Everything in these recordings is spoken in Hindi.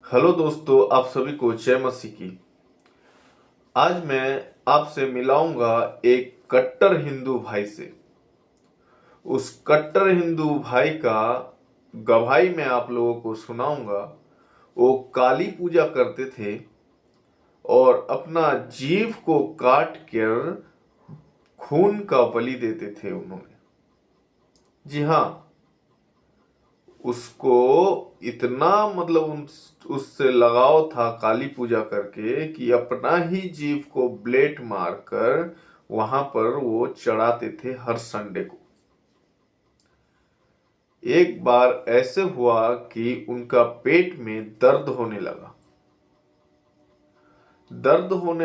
हेलो दोस्तों, आप सभी को जय मसीह की। आज मैं आपसे मिलाऊंगा एक कट्टर हिंदू भाई से। उस कट्टर हिंदू भाई का गवाही मैं आप लोगों को सुनाऊंगा। वो काली पूजा करते थे और अपना जीव को काट कर खून का बलि देते थे उन्होंने। जी हाँ, उसको इतना उससे लगाव था काली पूजा करके कि अपना ही जीव को ब्लेड मारकर वहां पर वो चढ़ाते थे हर संडे को। एक बार ऐसे हुआ कि उनका पेट में दर्द होने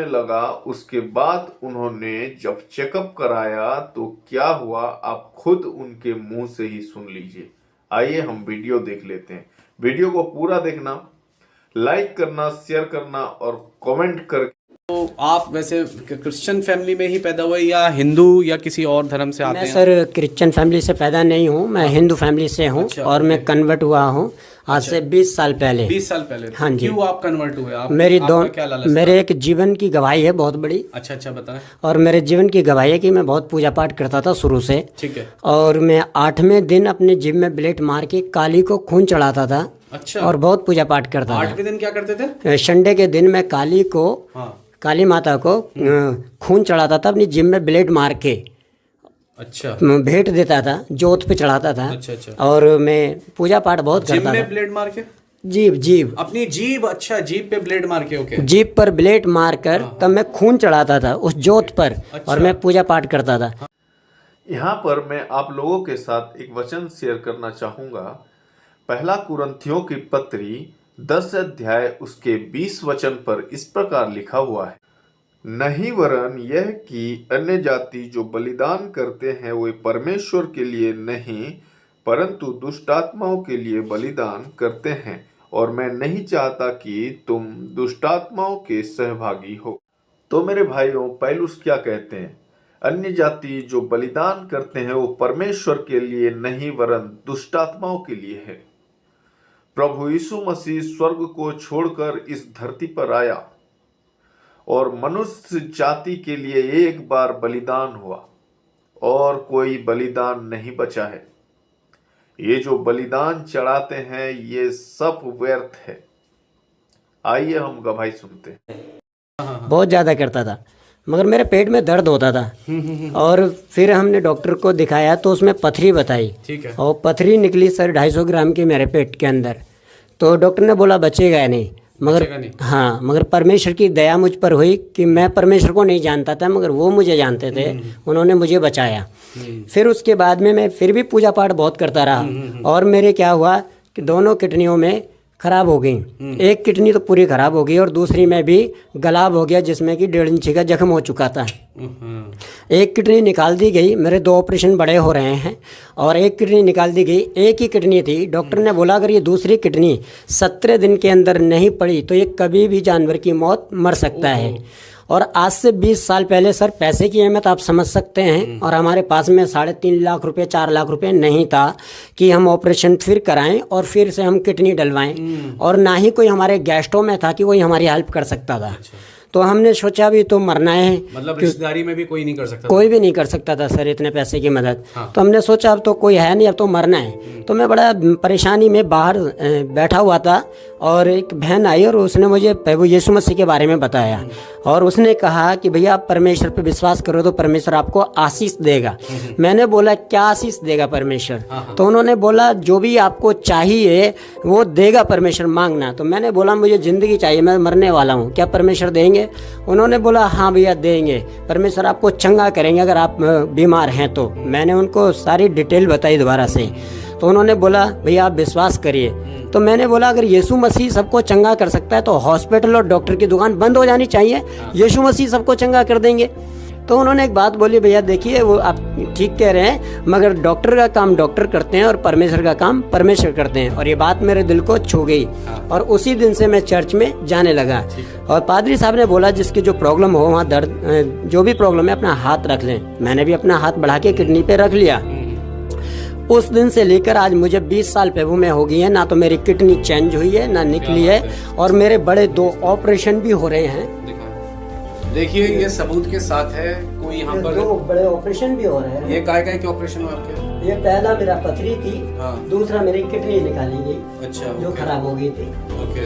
लगा। उसके बाद उन्होंने जब चेकअप कराया तो क्या हुआ, आप खुद उनके मुंह से ही सुन लीजिए। आइए हम वीडियो देख लेते हैं। वीडियो को पूरा देखना, लाइक करना, शेयर करना और कमेंट करके। तो आप वैसे क्रिश्चियन फैमिली में ही पैदा हुए या हिंदू या किसी और धर्म से आते मैं हैं? सर क्रिश्चियन फैमिली से पैदा नहीं हूँ, मैं हिंदू फैमिली से हूँ। अच्छा, और मैं कन्वर्ट हुआ हूँ आज से 20 साल पहले। 20 साल पहले? हाँ जी। क्यों आप कन्वर्ट हुए? क्या लालच था? मेरे एक जीवन की गवाही है बहुत बड़ी। अच्छा बताएं। और मेरे जीवन की गवाही है कि मैं बहुत पूजा पाठ करता था शुरू से। ठीक है। और मैं 8वें दिन अपने जीव में ब्लेड मार के काली को खून चढ़ाता था। अच्छा। और बहुत पूजा पाठ करता था। 8वें दिन क्या करते थे? संडे के दिन मैं काली को, काली माता को खून चढ़ाता था अपनी जिम में ब्लेड मार के। अच्छा। भेंट देता था, जोत पे चढ़ाता था। अच्छा। और मैं पूजा पाठ बहुत करता था। जिम में ब्लेड मार के? जीभ अपनी जीभ? अच्छा, जीभ पे ब्लेड मार के। ओके। जीभ पर ब्लेड मार कर तब मैं खून चढ़ाता था उस जोत पर। अच्छा। और मैं पूजा पाठ करता था। यहाँ पर मैं आप लोगों के साथ एक वचन शेयर करना चाहूंगा। पहला कुरिन्थियों की पत्री 10 अध्याय उसके 20 वचन पर इस प्रकार लिखा हुआ है, नहीं वरन यह कि अन्य जाति जो बलिदान करते हैं वे परमेश्वर के लिए नहीं परंतु दुष्ट आत्माओं के लिए बलिदान करते हैं, और मैं नहीं चाहता कि तुम दुष्ट आत्माओं के सहभागी हो। तो मेरे भाइयों, पौलुस क्या कहते हैं? अन्य जाति जो बलिदान करते हैं वो परमेश्वर के लिए नहीं वरन दुष्ट आत्माओं के लिए है। प्रभु यीशु मसीह स्वर्ग को छोड़कर इस धरती पर आया और मनुष्य जाति के लिए एक बार बलिदान हुआ और कोई बलिदान नहीं बचा है। ये जो बलिदान चढ़ाते हैं ये सब व्यर्थ है। आइए हम गवाही सुनते हैं। बहुत ज़्यादा करता था, मगर मेरे पेट में दर्द होता था। और फिर हमने डॉक्टर को दिखाया तो उसमें पथरी बताई। ठीक है। और पथरी निकली सर 250 ग्राम की मेरे पेट के अंदर। तो डॉक्टर ने बोला बचेगा नहीं। मगर परमेश्वर की दया मुझ पर हुई कि मैं परमेश्वर को नहीं जानता था मगर वो मुझे जानते थे। उन्होंने मुझे बचाया। फिर उसके बाद में मैं फिर भी पूजा पाठ बहुत करता रहा। और मेरे क्या हुआ कि दोनों किडनियों में खराब हो गई। एक किडनी तो पूरी खराब हो गई और दूसरी में भी गलाब हो गया, जिसमें कि 1.5 इंच का जख्म हो चुका था। एक किडनी निकाल दी गई। मेरे 2 ऑपरेशन बड़े हो रहे हैं और एक किडनी निकाल दी गई। एक ही किडनी थी। डॉक्टर ने बोला अगर ये दूसरी किडनी 17 दिन के अंदर नहीं पड़ी तो ये कभी भी जानवर की मौत मर सकता है। और आज से 20 साल पहले सर पैसे की अहमियत आप समझ सकते हैं। और हमारे पास में 3.5 लाख रुपए 4 लाख रुपए नहीं था कि हम ऑपरेशन फिर कराएं और फिर से हम किडनी डलवाएं। और ना ही कोई हमारे गेस्टों में था कि कोई हमारी हेल्प कर सकता था। तो हमने सोचा भी तो मरना है, मतलब रिश्तेदारी में भी कोई नहीं कर सकता? कोई भी नहीं कर सकता था सर इतने पैसे की मदद। तो हमने सोचा अब तो कोई है नहीं, अब तो मरना है। तो मैं बड़ा परेशानी में बाहर बैठा हुआ था और एक बहन आई और उसने मुझे प्रभु यीशु मसीह के बारे में बताया। और उसने कहा कि भैया आप परमेश्वर पे विश्वास करो तो परमेश्वर आपको आशीष देगा। मैंने बोला क्या आशीष देगा परमेश्वर? तो उन्होंने बोला जो भी आपको चाहिए वो देगा परमेश्वर, मांगना। तो मैंने बोला मुझे ज़िंदगी चाहिए, मैं मरने वाला हूँ, क्या परमेश्वर देंगे? उन्होंने बोला हाँ भैया देंगे, परमेश्वर आपको चंगा करेंगे अगर आप बीमार हैं तो। मैंने उनको सारी डिटेल बताई दोबारा से। तो उन्होंने बोला भैया आप विश्वास करिए। तो मैंने बोला अगर यीशु मसीह सबको चंगा कर सकता है तो हॉस्पिटल और डॉक्टर की दुकान बंद हो जानी चाहिए, यीशु मसीह सबको चंगा कर देंगे। तो उन्होंने एक बात बोली, भैया देखिए वो आप ठीक कह रहे हैं मगर डॉक्टर का काम डॉक्टर करते हैं और परमेश्वर का काम परमेश्वर करते हैं। और ये बात मेरे दिल को छू गई और उसी दिन से मैं चर्च में जाने लगा। और पादरी साहब ने बोला जिसकी जो प्रॉब्लम हो वहाँ दर्द जो भी प्रॉब्लम है अपना हाथ रख लें। मैंने भी अपना हाथ बढ़ा के किडनी पे रख लिया। उस दिन से लेकर आज मुझे 20 साल प्रभु में हो गई है। ना तो मेरी किडनी चेंज हुई है, ना निकली है, और मेरे बड़े 2 ऑपरेशन भी हो रहे हैं। देखिए ये सबूत के साथ है। कोई यहाँ पर 2 बड़े ऑपरेशन भी हो रहे हैं। ये काय के ऑपरेशन हुआ आपके? ये पहला मेरा पथरी थी, दूसरा मेरी किडनी निकाली गई। अच्छा, जो खराब हो गई थी। ओके,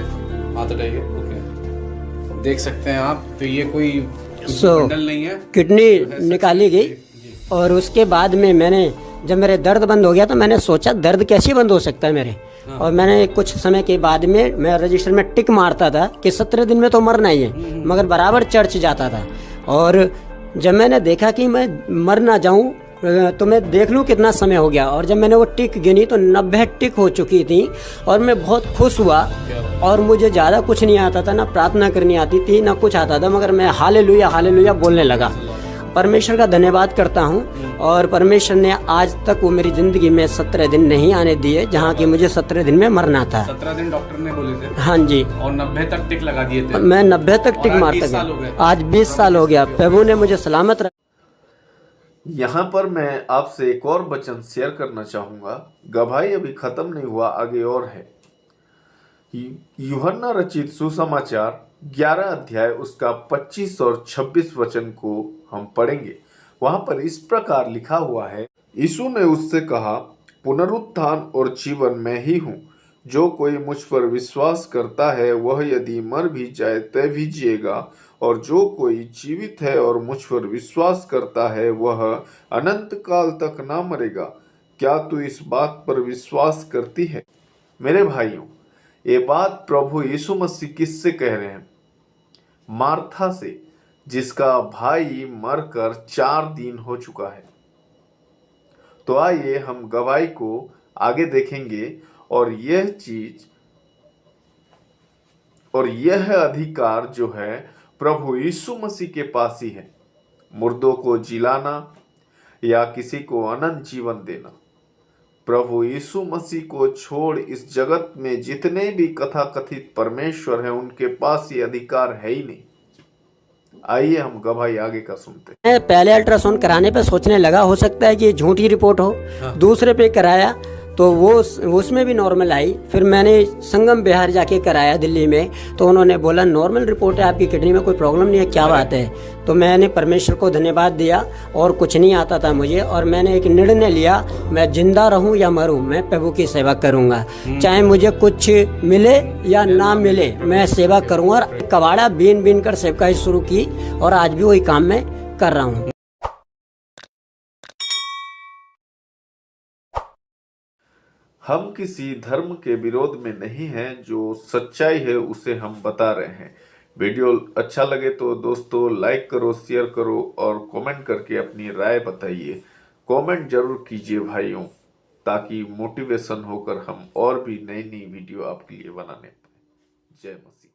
हाथ उठाइए। ओके, देख सकते हैं आप। तो ये कोई बंडल नहीं है, किडनी निकाली गई। और उसके बाद में मैंने, जब मेरे दर्द बंद हो गया तो मैंने सोचा दर्द कैसे बंद हो सकता है मेरे। और मैंने कुछ समय के बाद में मैं रजिस्टर में टिक मारता था कि 17 दिन में तो मरना ही है, मगर बराबर चर्च जाता था। और जब मैंने देखा कि मैं मर ना जाऊं तो मैं देख लूं कितना समय हो गया, और जब मैंने वो टिक गिनी तो 90 टिक हो चुकी थी। और मैं बहुत खुश हुआ। और मुझे ज़्यादा कुछ नहीं आता था, ना प्रार्थना करनी आती थी, ना कुछ आता था, मगर मैं हालेलुया हालेलुया बोलने लगा। परमेश्वर का धन्यवाद करता हूँ। और परमेश्वर ने आज तक वो मेरी ज़िंदगी में 17 दिन नहीं आने दिए, जहाँ की मुझे 17 दिन में मरना था। 17 दिन डॉक्टर ने बोले थे? हाँ जी। और 90 तक टिक लगा दिए थे? मैं 90 तक टिक मारता गया। आज 20 साल हो गया। प्रभु ने मुझे सलामत रखा। यहाँ पर मैं आपसे एक और वचन शेयर करना चाहूँगा। गवाही अभी खत्म नहीं हुआ, आगे और है। यूहन्ना रचित सुसमाचार 11 अध्याय उसका 25 और 26 वचन को हम पढ़ेंगे। वहां पर इस प्रकार लिखा हुआ है, यीशु ने उससे कहा, पुनरुत्थान और जीवन मैं ही हूँ। जो कोई मुझ पर विश्वास करता है वह यदि मर भी जाए तो भी जिएगा, और जो कोई जीवित है और मुझ पर विश्वास करता है वह अनंत काल तक ना मरेगा। क्या तू इस बात पर विश्वास करती है? मेरे भाइयों, ये बात प्रभु यीशु मसीह किससे कह रहे हैं? मार्था से, जिसका भाई मरकर 4 दिन हो चुका है। तो आइए हम गवाही को आगे देखेंगे। और यह अधिकार जो है प्रभु यीशु मसीह के पास ही है। मुर्दों को जिलाना या किसी को अनंत जीवन देना। प्रभु यीशु मसीह को छोड़ इस जगत में जितने भी कथाकथित परमेश्वर हैं उनके पास ये अधिकार है ही नहीं। आइए हम गवाही आगे का सुनते हैं। मैं पहले अल्ट्रासाउंड कराने पे सोचने लगा हो सकता है कि ये झूठी रिपोर्ट हो। दूसरे पे कराया तो वो उसमें भी नॉर्मल आई। फिर मैंने संगम बिहार जाके कराया दिल्ली में, तो उन्होंने बोला नॉर्मल रिपोर्ट है, आपकी किडनी में कोई प्रॉब्लम नहीं है। क्या बात है? तो मैंने परमेश्वर को धन्यवाद दिया। और कुछ नहीं आता था मुझे, और मैंने एक निर्णय लिया, मैं जिंदा रहूं या मरूं, मैं प्रभु की सेवा करूंगा। चाहे मुझे कुछ मिले या ना मिले, मैं सेवा करूंगा। और कबाड़ा बीन बीन कर सेवकाई शुरू की, और आज भी वही काम मैं कर रहा हूँ। हम किसी धर्म के विरोध में नहीं हैं, जो सच्चाई है उसे हम बता रहे हैं। वीडियो अच्छा लगे तो दोस्तों लाइक करो, शेयर करो और कमेंट करके अपनी राय बताइए। कमेंट जरूर कीजिए भाइयों, ताकि मोटिवेशन होकर हम और भी नई नई वीडियो आपके लिए बनाने पाए। जय मसीह।